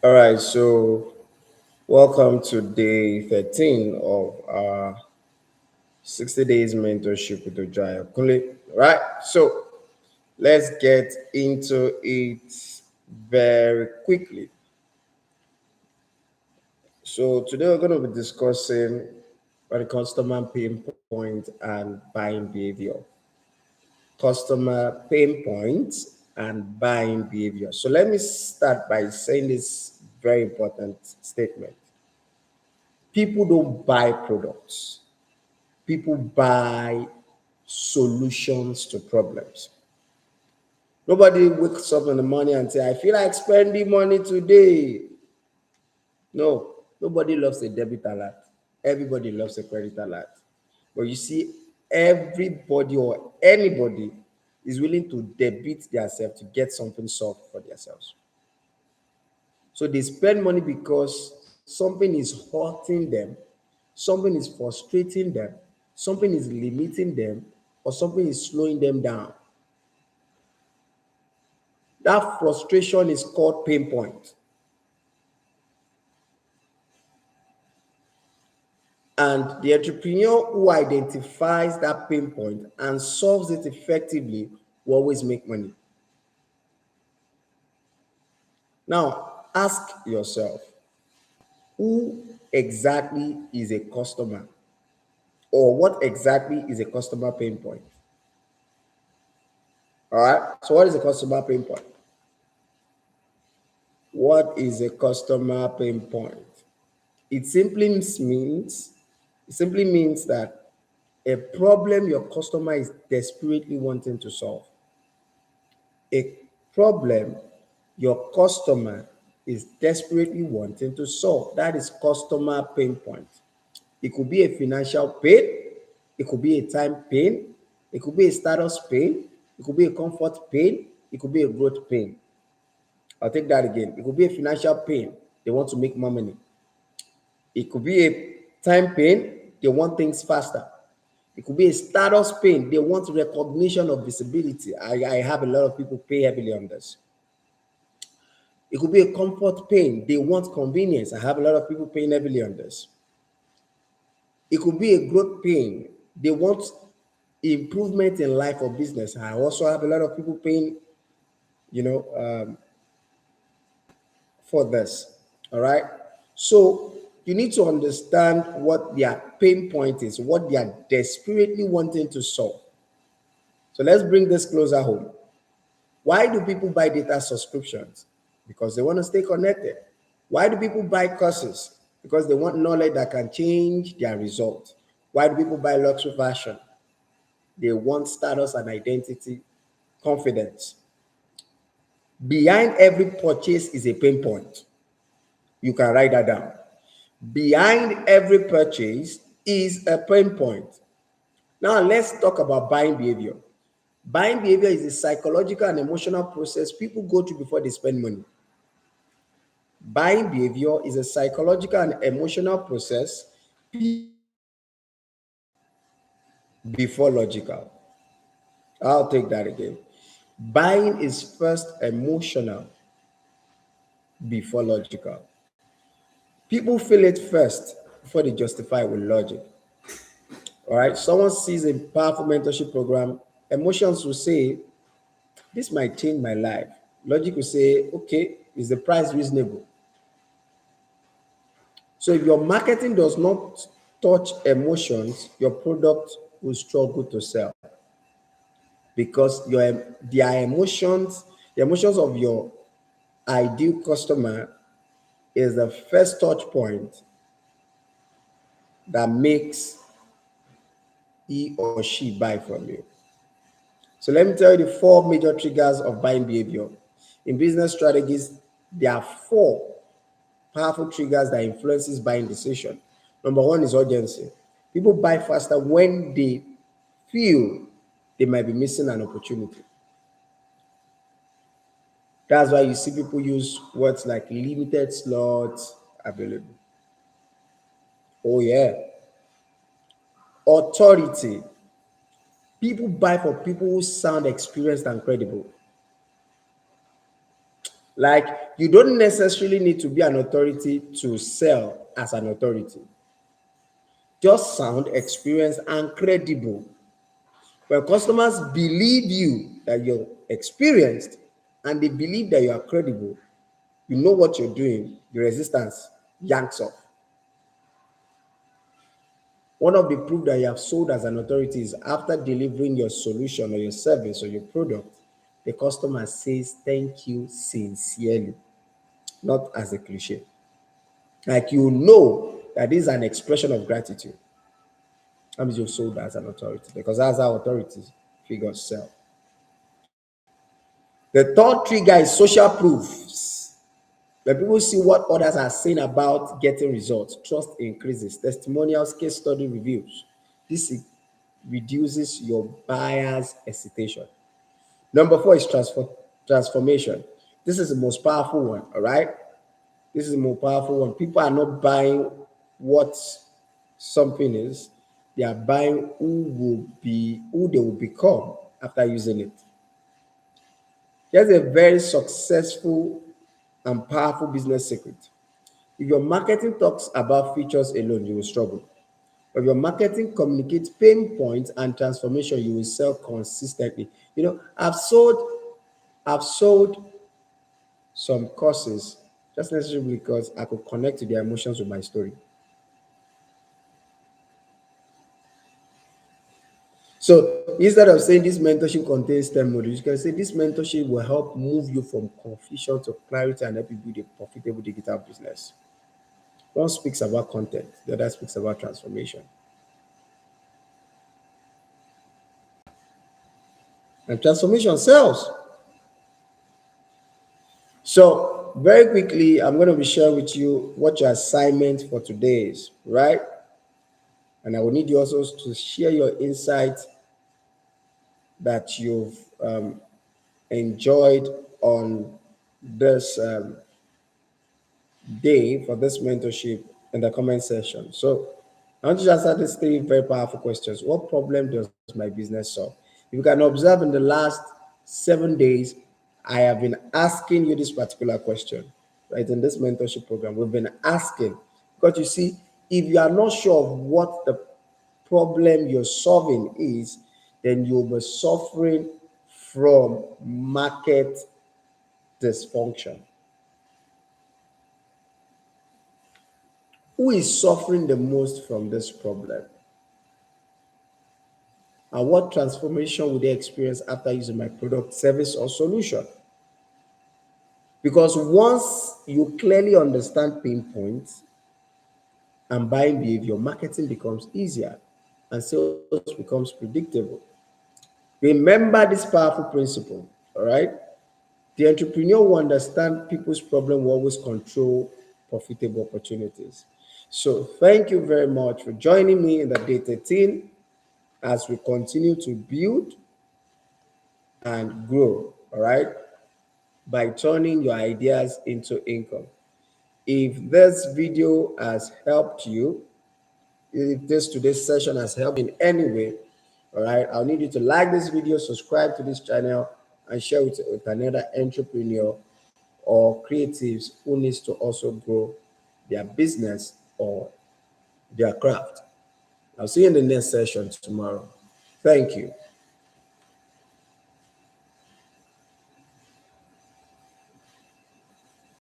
All right, so welcome to day 13 of our 60 days mentorship with Ojo Ayokunle. All right, so let's get into it very quickly. So today we're going to be discussing on customer pain point and buying behavior. Customer pain points and buying behavior. So let me start by saying this very important statement. People don't buy products. People buy solutions to problems. Nobody wakes up in the morning and say, I feel like spending money today. No, nobody loves a debit alert. Everybody loves a credit alert. But you see, everybody or anybody is willing to debit themselves to get something solved for themselves. So they spend money because something is hurting them, something is frustrating them, something is limiting them, or something is slowing them down. That frustration is called pain point. And the entrepreneur who identifies that pain point and solves it effectively will always make money. Now, ask yourself, who exactly is a customer? Or what exactly is a customer pain point? All right. So, what is a customer pain point? What is a customer pain point? It simply means it simply means that a problem your customer is desperately wanting to solve. A problem your customer is desperately wanting to solve. That is customer pain point. It could be a financial pain, it could be a time pain, it could be a status pain, it could be a comfort pain, it could be a growth pain. I'll take that again. It could be a financial pain. They want to make more money. It could be a time pain. They want things faster. It could be a status pain. They want recognition of visibility. I have a lot of people pay heavily on this. It could be a comfort pain. They want convenience. I have a lot of people paying heavily on this. It could be a growth pain. They want improvement in life or business. I also have a lot of people paying, you know, for this. All right. So you need to understand what their pain point is, what they are desperately wanting to solve. So let's bring this closer home. Why do people buy data subscriptions? Because they want to stay connected. Why do people buy courses? Because they want knowledge that can change their result. Why do people buy luxury fashion? They want status and identity, confidence. Behind every purchase is a pain point. You can write that down. Behind every purchase is a pain point. Now let's talk about buying behavior. Buying behavior is a psychological and emotional process people go through before they spend money. Buying behavior is a psychological and emotional process before logical. I'll take that again. Buying is first emotional before logical. People feel it first before they justify it with logic. All right. Someone sees a powerful mentorship program, emotions will say, this might change my life. Logic will say, okay, is the price reasonable? So if your marketing does not touch emotions, your product will struggle to sell because the emotions of your ideal customer is the first touch point that makes he or she buy from you. So let me tell you the four major triggers of buying behavior. In business strategies, there are four powerful triggers that influences buying decision. Number one is urgency. People buy faster when they feel they might be missing an opportunity. That's why you see people use words like limited slots available. Oh yeah. Authority. People buy for people who sound experienced and credible. Like, you don't necessarily need to be an authority to sell as an authority. Just sound, experienced, and credible. When customers believe you that you're experienced and they believe that you are credible, you know what you're doing, the resistance yanks off. One of the proof that you have sold as an authority is after delivering your solution or your service or your product, the customer says thank you sincerely, not as a cliche. Like, you know that this is an expression of gratitude. That means you've sold as an authority, because that's how authority figures sell. The third trigger is social proofs. When people see what others are saying about getting results, trust increases. Testimonials, case study reviews. This reduces your buyer's hesitation. Number four is transformation. This is the most powerful one, all right? This is the most powerful one. People are not buying what something is, they are buying who they will become after using it. Here's a very successful and powerful business secret. If your marketing talks about features alone, you will struggle. But if your marketing communicates pain points and transformation, you will sell consistently. I've sold some courses just necessarily because I could connect to their emotions with my story. So instead of saying this mentorship contains 10 modules, you can say this mentorship will help move you from confusion to clarity and help you build a profitable digital business. One speaks about content, the other speaks about transformation. And transformation sells. So very quickly, I'm going to be sharing with you what your assignment for today is, right? And I will need you also to share your insights that you've enjoyed on this day for this mentorship in the comment section. So I want you to answer these three very powerful questions. What problem does my business solve? If you can observe in the last 7 days, I have been asking you this particular question, right? In this mentorship program, we've been asking, because you see, if you are not sure of what the problem you're solving is, then you'll be suffering from market dysfunction. Who is suffering the most from this problem? And what transformation will they experience after using my product, service, or solution? Because once you clearly understand pain points and buying behavior, marketing becomes easier and sales becomes predictable. Remember this powerful principle, all right? The entrepreneur who understands people's problem will always control profitable opportunities. So thank you very much for joining me in the day 13 as we continue to build and grow, all right, by turning your ideas into income. If this video has helped you, if this today's session has helped in any way, all right, I'll need you to like this video, subscribe to this channel, and share it with another entrepreneur or creatives who needs to also grow their business or their craft. I'll see you in the next session tomorrow. Thank you.